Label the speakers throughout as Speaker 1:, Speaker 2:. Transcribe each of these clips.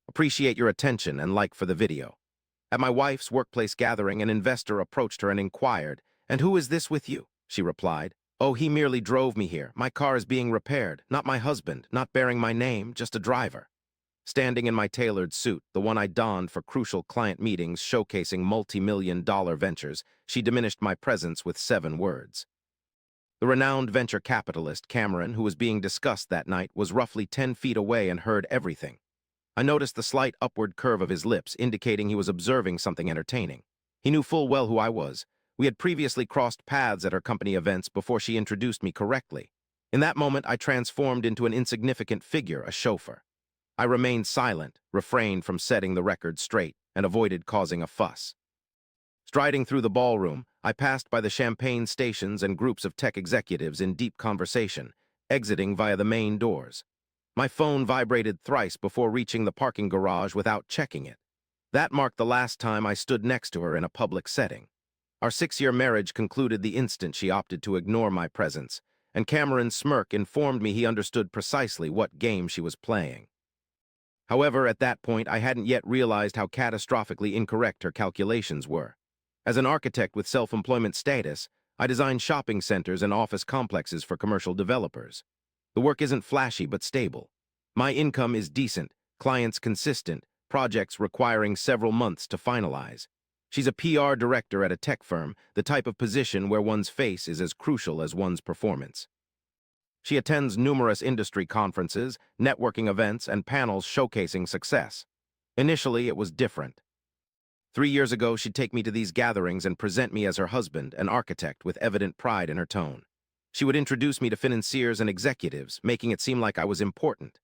Speaker 1: Appreciate your attention and like for the video. At my wife's workplace gathering, an investor approached her and inquired, "And who is this with you?" She replied, "Oh, he merely drove me here. My car is being repaired. Not my husband, not bearing my name, just a driver." Standing in my tailored suit, the one I donned for crucial client meetings showcasing multi-million-dollar ventures, she diminished my presence with 7 words. The renowned venture capitalist, Cameron, who was being discussed that night, was roughly 10 feet away and heard everything. I noticed the slight upward curve of his lips, indicating he was observing something entertaining. He knew full well who I was. We had previously crossed paths at her company events before she introduced me correctly. In that moment, I transformed into an insignificant figure, a chauffeur. I remained silent, refrained from setting the record straight, and avoided causing a fuss. Striding through the ballroom, I passed by the champagne stations and groups of tech executives in deep conversation, exiting via the main doors. My phone vibrated thrice before reaching the parking garage without checking it. That marked the last time I stood next to her in a public setting. Our 6-year marriage concluded the instant she opted to ignore my presence, and Cameron's smirk informed me he understood precisely what game she was playing. However, at that point, I hadn't yet realized how catastrophically incorrect her calculations were. As an architect with self-employment status, I design shopping centers and office complexes for commercial developers. The work isn't flashy but stable. My income is decent, clients consistent, projects requiring several months to finalize. She's a PR director at a tech firm, the type of position where one's face is as crucial as one's performance. She attends numerous industry conferences, networking events, and panels showcasing success. Initially, it was different. 3 years ago, she'd take me to these gatherings and present me as her husband, an architect with evident pride in her tone. She would introduce me to financiers and executives, making it seem like I was important.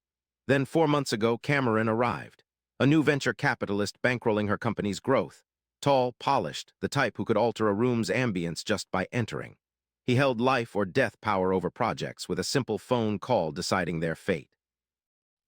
Speaker 1: Then 4 months ago, Cameron arrived, a new venture capitalist bankrolling her company's growth. Tall, polished, the type who could alter a room's ambience just by entering. He held life or death power over projects, with a simple phone call deciding their fate.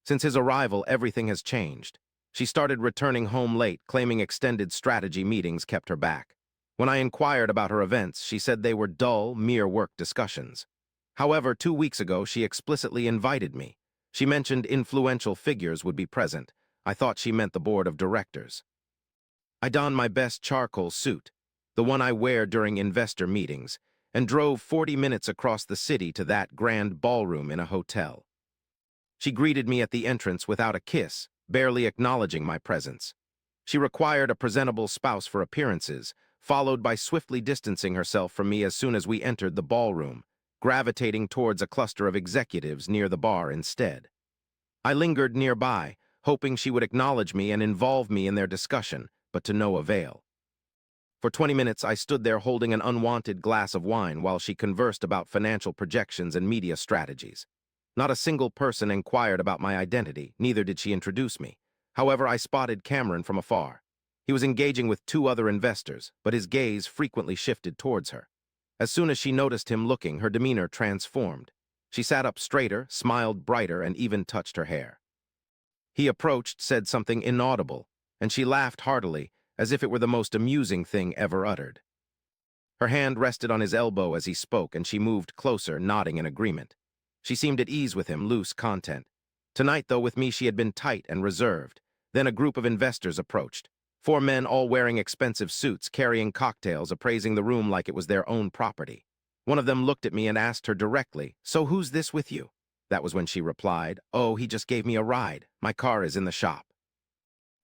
Speaker 1: Since his arrival, everything has changed. She started returning home late, claiming extended strategy meetings kept her back. When I inquired about her events, she said they were dull, mere work discussions. However, 2 weeks ago, she explicitly invited me. She mentioned influential figures would be present. I thought she meant the board of directors. I donned my best charcoal suit, the one I wear during investor meetings, and drove 40 minutes across the city to that grand ballroom in a hotel. She greeted me at the entrance without a kiss, barely acknowledging my presence. She required a presentable spouse for appearances, followed by swiftly distancing herself from me as soon as we entered the ballroom, gravitating towards a cluster of executives near the bar instead. I lingered nearby, hoping she would acknowledge me and involve me in their discussion, but to no avail. For 20 minutes, I stood there holding an unwanted glass of wine while she conversed about financial projections and media strategies. Not a single person inquired about my identity, neither did she introduce me. However, I spotted Cameron from afar. He was engaging with 2 other investors, but his gaze frequently shifted towards her. As soon as she noticed him looking, her demeanor transformed. She sat up straighter, smiled brighter, and even touched her hair. He approached, said something inaudible, and she laughed heartily, as if it were the most amusing thing ever uttered. Her hand rested on his elbow as he spoke, and she moved closer, nodding in agreement. She seemed at ease with him, loose content. Tonight, though, with me she had been tight and reserved. Then a group of investors approached. 4 men all wearing expensive suits, carrying cocktails, appraising the room like it was their own property. One of them looked at me and asked her directly, "So who's this with you?" That was when she replied, "Oh, he just gave me a ride. My car is in the shop."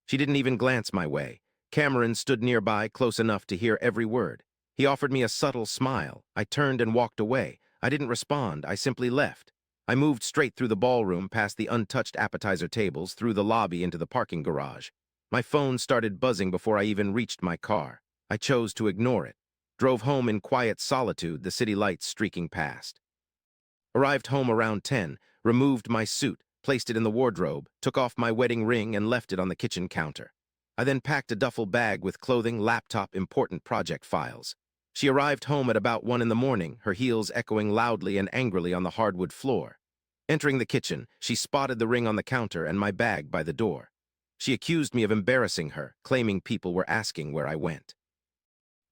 Speaker 1: She didn't even glance my way. Cameron stood nearby, close enough to hear every word. He offered me a subtle smile. I turned and walked away. I didn't respond. I simply left. I moved straight through the ballroom, past the untouched appetizer tables, through the lobby into the parking garage. My phone started buzzing before I even reached my car. I chose to ignore it. Drove home in quiet solitude, the city lights streaking past. Arrived home around 10, removed my suit, placed it in the wardrobe, took off my wedding ring, and left it on the kitchen counter. I then packed a duffel bag with clothing, laptop, important project files. She arrived home at about 1 in the morning, her heels echoing loudly and angrily on the hardwood floor. Entering the kitchen, she spotted the ring on the counter and my bag by the door. She accused me of embarrassing her, claiming people were asking where I went.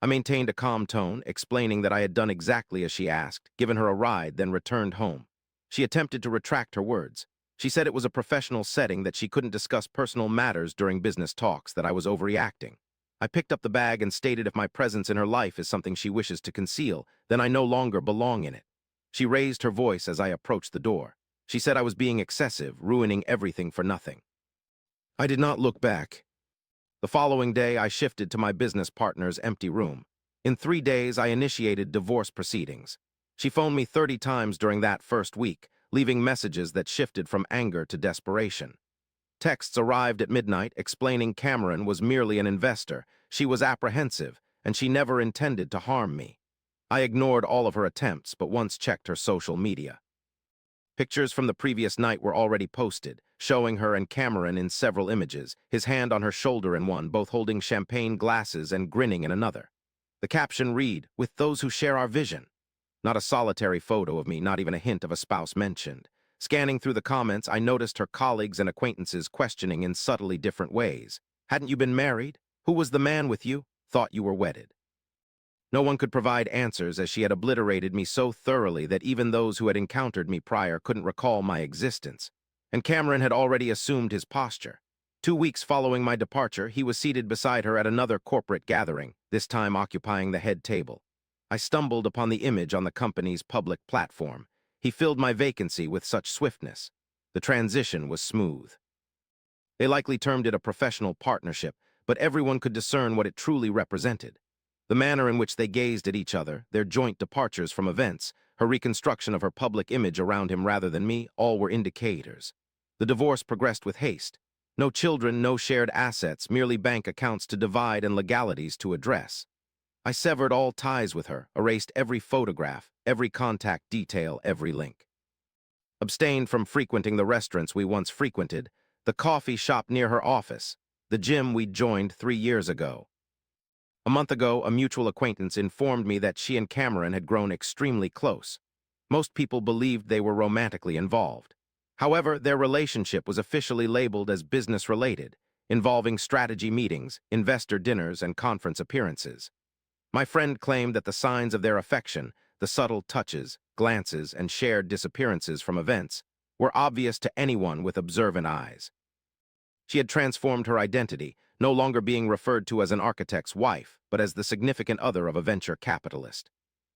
Speaker 1: I maintained a calm tone, explaining that I had done exactly as she asked, given her a ride, then returned home. She attempted to retract her words. She said it was a professional setting, that she couldn't discuss personal matters during business talks, that I was overreacting. I picked up the bag and stated if my presence in her life is something she wishes to conceal, then I no longer belong in it. She raised her voice as I approached the door. She said I was being excessive, ruining everything for nothing. I did not look back. The following day, I shifted to my business partner's empty room. In 3 days, I initiated divorce proceedings. She phoned me 30 times during that first week, leaving messages that shifted from anger to desperation. Texts arrived at midnight explaining Cameron was merely an investor, she was apprehensive, and she never intended to harm me. I ignored all of her attempts, but once checked her social media. Pictures from the previous night were already posted, showing her and Cameron in several images, his hand on her shoulder in one, both holding champagne glasses and grinning in another. The caption read, "With those who share our vision." Not a solitary photo of me, not even a hint of a spouse mentioned. Scanning through the comments, I noticed her colleagues and acquaintances questioning in subtly different ways. Hadn't you been married? Who was the man with you? Thought you were wedded. No one could provide answers, as she had obliterated me so thoroughly that even those who had encountered me prior couldn't recall my existence. And Cameron had already assumed his posture. 2 weeks following my departure, he was seated beside her at another corporate gathering, this time occupying the head table. I stumbled upon the image on the company's public platform. He filled my vacancy with such swiftness. The transition was smooth. They likely termed it a professional partnership, but everyone could discern what it truly represented. The manner in which they gazed at each other, their joint departures from events, her reconstruction of her public image around him rather than me, all were indicators. The divorce progressed with haste. No children, no shared assets, merely bank accounts to divide and legalities to address. I severed all ties with her, erased every photograph, every contact detail, every link. Abstained from frequenting the restaurants we once frequented, the coffee shop near her office, the gym we'd joined 3 years ago. A month ago, a mutual acquaintance informed me that she and Cameron had grown extremely close. Most people believed they were romantically involved. However, their relationship was officially labeled as business-related, involving strategy meetings, investor dinners, and conference appearances. My friend claimed that the signs of their affection, the subtle touches, glances, and shared disappearances from events, were obvious to anyone with observant eyes. She had transformed her identity, no longer being referred to as an architect's wife, but as the significant other of a venture capitalist.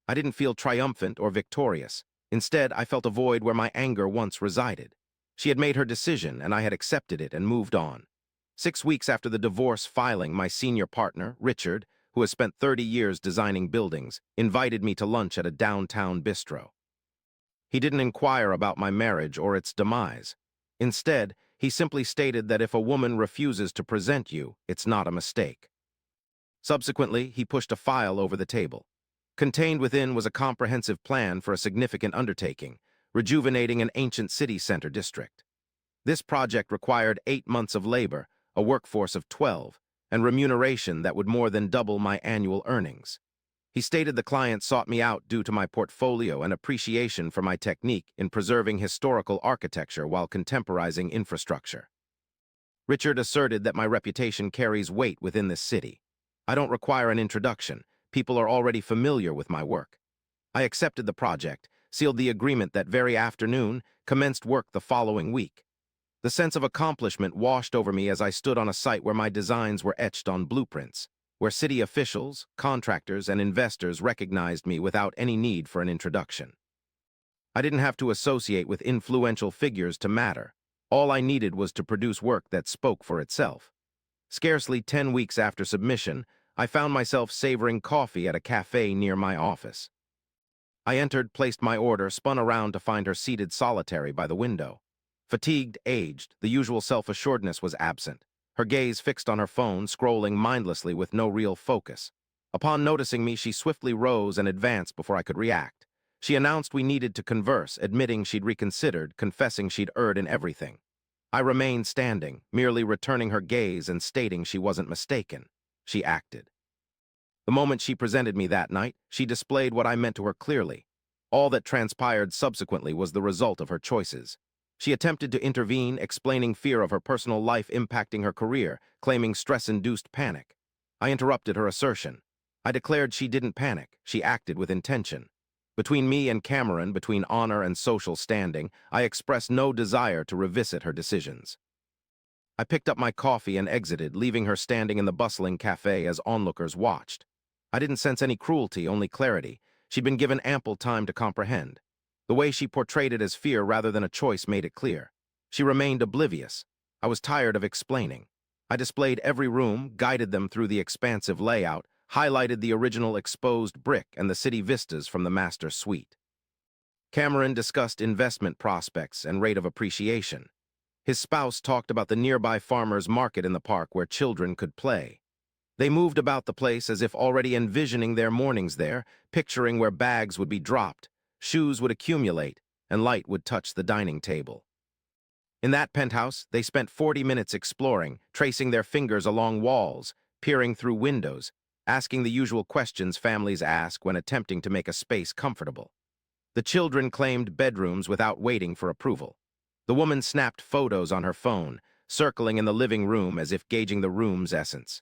Speaker 1: I didn't feel triumphant or victorious. Instead, I felt a void where my anger once resided. She had made her decision, and I had accepted it and moved on. 6 weeks after the divorce filing, my senior partner, Richard, who has spent 30 years designing buildings, invited me to lunch at a downtown bistro. He didn't inquire about my marriage or its demise. Instead, he simply stated that if a woman refuses to present you, it's not a mistake. Subsequently, he pushed a file over the table. Contained within was a comprehensive plan for a significant undertaking, rejuvenating an ancient city center district. This project required 8 months of labor, a workforce of 12, and remuneration that would more than double my annual earnings. He stated the client sought me out due to my portfolio and appreciation for my technique in preserving historical architecture while contemporizing infrastructure. Richard asserted that my reputation carries weight within this city. I don't require an introduction. People are already familiar with my work. I accepted the project, sealed the agreement that very afternoon, commenced work the following week. The sense of accomplishment washed over me as I stood on a site where my designs were etched on blueprints, where city officials, contractors, and investors recognized me without any need for an introduction. I didn't have to associate with influential figures to matter. All I needed was to produce work that spoke for itself. Scarcely 10 weeks after submission, I found myself savoring coffee at a cafe near my office. I entered, placed my order, spun around to find her seated solitary by the window. Fatigued, aged, the usual self-assuredness was absent. Her gaze fixed on her phone, scrolling mindlessly with no real focus. Upon noticing me, she swiftly rose and advanced before I could react. She announced we needed to converse, admitting she'd reconsidered, confessing she'd erred in everything. I remained standing, merely returning her gaze and stating she wasn't mistaken. She acted. The moment she presented me that night, she displayed what I meant to her clearly. All that transpired subsequently was the result of her choices. She attempted to intervene, explaining fear of her personal life impacting her career, claiming stress-induced panic. I interrupted her assertion. I declared she didn't panic, she acted with intention. Between me and Cameron, between honor and social standing, I expressed no desire to revisit her decisions. I picked up my coffee and exited, leaving her standing in the bustling cafe as onlookers watched. I didn't sense any cruelty, only clarity. She'd been given ample time to comprehend. The way she portrayed it as fear rather than a choice made it clear. She remained oblivious. I was tired of explaining. I displayed every room, guided them through the expansive layout, highlighted the original exposed brick and the city vistas from the master suite. Cameron discussed investment prospects and rate of appreciation. His spouse talked about the nearby farmers' market in the park where children could play. They moved about the place as if already envisioning their mornings there, picturing where bags would be dropped, shoes would accumulate, and light would touch the dining table. In that penthouse, they spent 40 minutes exploring, tracing their fingers along walls, peering through windows, asking the usual questions families ask when attempting to make a space comfortable. The children claimed bedrooms without waiting for approval. The woman snapped photos on her phone, circling in the living room as if gauging the room's essence.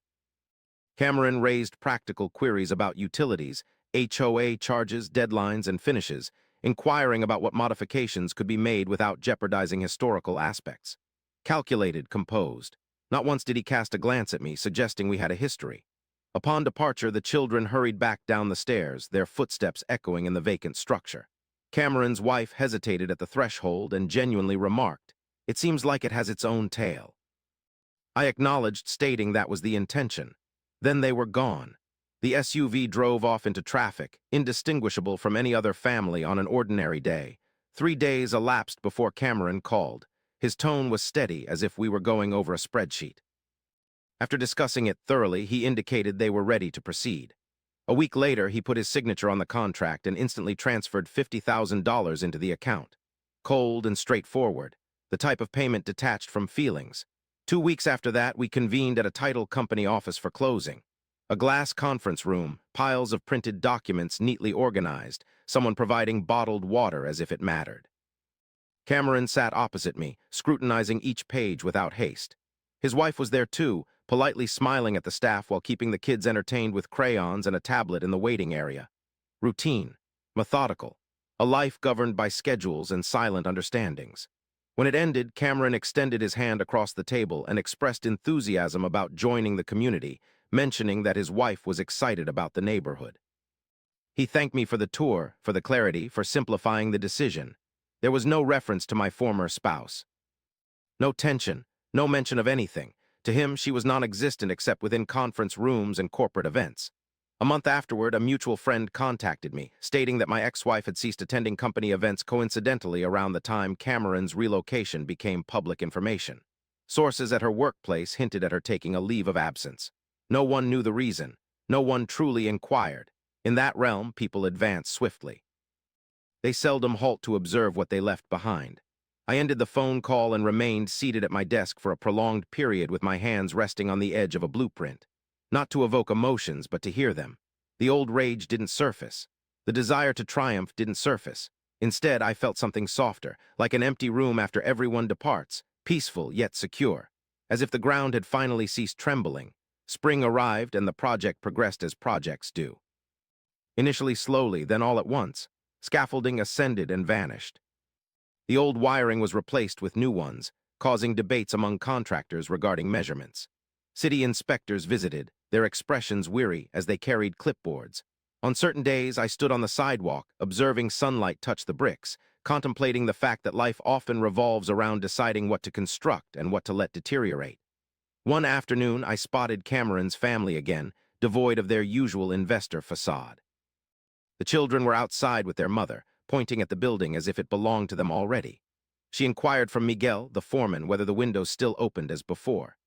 Speaker 1: Cameron raised practical queries about utilities, HOA charges, deadlines, and finishes, inquiring about what modifications could be made without jeopardizing historical aspects. Calculated, composed. Not once did he cast a glance at me, suggesting we had a history. Upon departure, the children hurried back down the stairs, their footsteps echoing in the vacant structure. Cameron's wife hesitated at the threshold and genuinely remarked, "It seems like it has its own tale." I acknowledged, stating that was the intention. Then they were gone. The SUV drove off into traffic, indistinguishable from any other family on an ordinary day. 3 days elapsed before Cameron called. His tone was steady, as if we were going over a spreadsheet. After discussing it thoroughly, he indicated they were ready to proceed. A week later, he put his signature on the contract and instantly transferred $50,000 into the account. Cold and straightforward, the type of payment detached from feelings. 2 weeks after that, we convened at a title company office for closing. A glass conference room, piles of printed documents neatly organized, someone providing bottled water as if it mattered. Cameron sat opposite me, scrutinizing each page without haste. His wife was there too, politely smiling at the staff while keeping the kids entertained with crayons and a tablet in the waiting area. Routine, methodical, a life governed by schedules and silent understandings. When it ended, Cameron extended his hand across the table and expressed enthusiasm about joining the community, mentioning that his wife was excited about the neighborhood. He thanked me for the tour, for the clarity, for simplifying the decision. There was no reference to my former spouse. No tension, no mention of anything. To him, she was non-existent except within conference rooms and corporate events. A month afterward, a mutual friend contacted me, stating that my ex-wife had ceased attending company events coincidentally around the time Cameron's relocation became public information. Sources at her workplace hinted at her taking a leave of absence. No one knew the reason. No one truly inquired. In that realm, people advance swiftly. They seldom halt to observe what they left behind. I ended the phone call and remained seated at my desk for a prolonged period with my hands resting on the edge of a blueprint. Not to evoke emotions, but to hear them. The old rage didn't surface. The desire to triumph didn't surface. Instead, I felt something softer, like an empty room after everyone departs, peaceful yet secure. As if the ground had finally ceased trembling. Spring arrived and the project progressed as projects do. Initially slowly, then all at once, scaffolding ascended and vanished. The old wiring was replaced with new ones, causing debates among contractors regarding measurements. City inspectors visited, their expressions weary as they carried clipboards. On certain days, I stood on the sidewalk, observing sunlight touch the bricks, contemplating the fact that life often revolves around deciding what to construct and what to let deteriorate. One afternoon, I spotted Cameron's family again, devoid of their usual investor facade. The children were outside with their mother, pointing at the building as if it belonged to them already. She inquired from Miguel, the foreman, whether the windows still opened as before.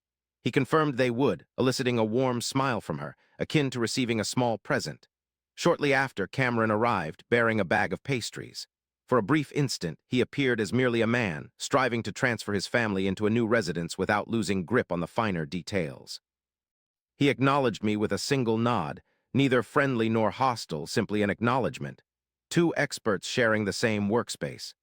Speaker 1: He confirmed they would, eliciting a warm smile from her, akin to receiving a small present. Shortly after, Cameron arrived, bearing a bag of pastries. For a brief instant, he appeared as merely a man, striving to transfer his family into a new residence without losing grip on the finer details. He acknowledged me with a single nod, neither friendly nor hostile, simply an acknowledgement. 2 experts sharing the same workspace.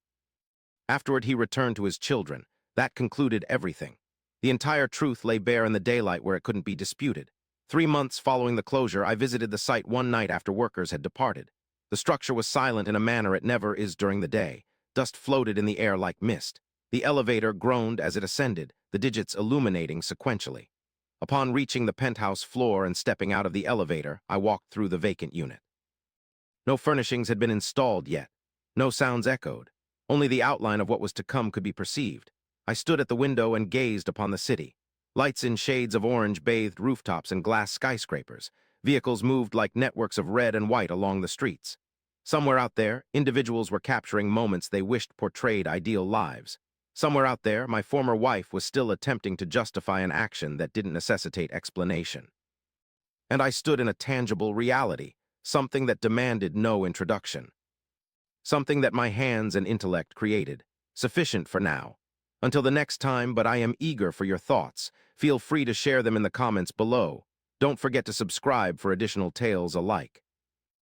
Speaker 1: Afterward, he returned to his children. That concluded everything. The entire truth lay bare in the daylight where it couldn't be disputed. 3 months following the closure, I visited the site one night after workers had departed. The structure was silent in a manner it never is during the day. Dust floated in the air like mist. The elevator groaned as it ascended, the digits illuminating sequentially. Upon reaching the penthouse floor and stepping out of the elevator, I walked through the vacant unit. No furnishings had been installed yet. No sounds echoed. Only the outline of what was to come could be perceived. I stood at the window and gazed upon the city. Lights in shades of orange bathed rooftops and glass skyscrapers. Vehicles moved like networks of red and white along the streets. Somewhere out there, individuals were capturing moments they wished portrayed ideal lives. Somewhere out there, my former wife was still attempting to justify an action that didn't necessitate explanation. And I stood in a tangible reality, something that demanded no introduction. Something that my hands and intellect created, sufficient for now. Until the next time, but I am eager for your thoughts. Feel free to share them in the comments below. Don't forget to subscribe for additional tales alike.